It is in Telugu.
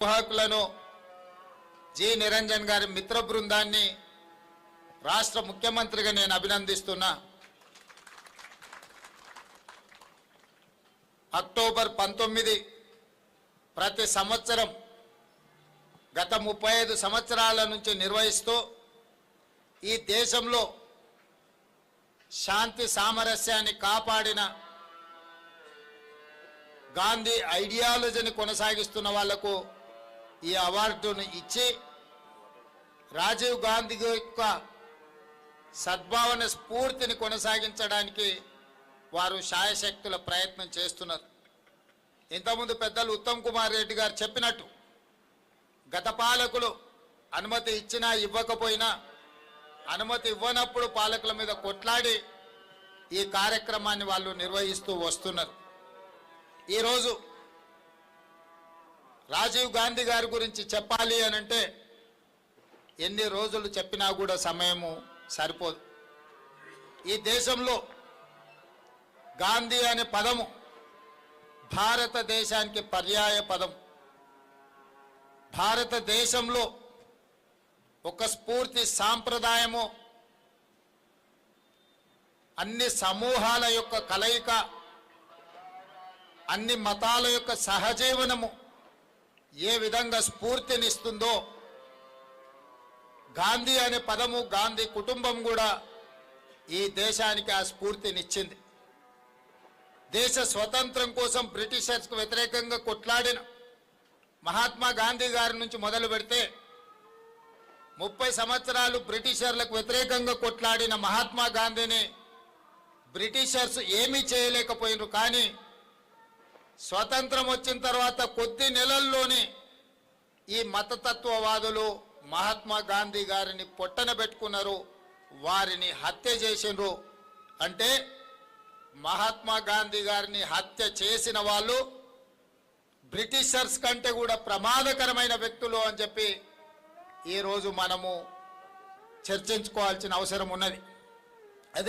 నిర్వాహకులను జి నిరంజన్ గారి మిత్ర బృందాన్ని రాష్ట్ర ముఖ్యమంత్రిగా నేను అభినందిస్తున్నా. అక్టోబర్ 19 ప్రతి సంవత్సరం గత 35 సంవత్సరాల నుంచి నిర్వహిస్తూ ఈ దేశంలో శాంతి సామరస్యాన్ని కాపాడిన గాంధీ ఐడియాలజీని కొనసాగిస్తున్న వాళ్లకు ఈ అవార్డును ఇచ్చి రాజీవ్ గాంధీ యొక్క సద్భావన స్ఫూర్తిని కొనసాగించడానికి వారు శాయశక్తుల ప్రయత్నం చేస్తున్నారు. ఇంతకుముందు పెద్దలు ఉత్తమ్ కుమార్ రెడ్డి గారు చెప్పినట్టు గత పాలకులు అనుమతి ఇచ్చినా ఇవ్వకపోయినా అనుమతి ఇవ్వనప్పుడు పాలకుల మీద కొట్లాడి ఈ కార్యక్రమాన్ని వాళ్ళు నిర్వహిస్తూ వస్తున్నారు. ఈరోజు రాజీవ్ గాంధీ గారి గురించి చెప్పాలి అనంటే ఎన్ని రోజులు చెప్పినా కూడా సమయము సరిపోదు. ఈ దేశంలో గాంధీ అనే పదము భారతదేశానికి పర్యాయ పదం. భారతదేశంలో ఒక స్ఫూర్తి సాంప్రదాయము, అన్ని సమూహాల యొక్క కలయిక, అన్ని మతాల యొక్క సహజీవనము ఏ విధంగా స్ఫూర్తినిస్తుందో గాంధీ అనే పదము, గాంధీ కుటుంబం కూడా ఈ దేశానికి ఆ స్ఫూర్తినిచ్చింది. దేశ స్వతంత్రం కోసం బ్రిటిషర్స్కు వ్యతిరేకంగా కొట్లాడిన మహాత్మా గాంధీ గారి నుంచి మొదలు పెడితే 30 సంవత్సరాలు బ్రిటిషర్లకు వ్యతిరేకంగా కొట్లాడిన మహాత్మా గాంధీని బ్రిటిషర్స్ ఏమీ చేయలేకపోయినారు. కానీ స్వతంత్రం వచ్చిన తర్వాత కొద్ది నెలల్లోనే ఈ మతతత్వవాదులు మహాత్మా గాంధీ గారిని పొట్టన పెట్టుకున్నారు, వారిని హత్య చేసినారు. అంటే మహాత్మా గాంధీ గారిని హత్య చేసిన వాళ్ళు బ్రిటిషర్స్ కంటే కూడా ప్రమాదకరమైన వ్యక్తులు అని చెప్పి ఈరోజు మనము చర్చించుకోవాల్సిన అవసరం ఉన్నది. అదే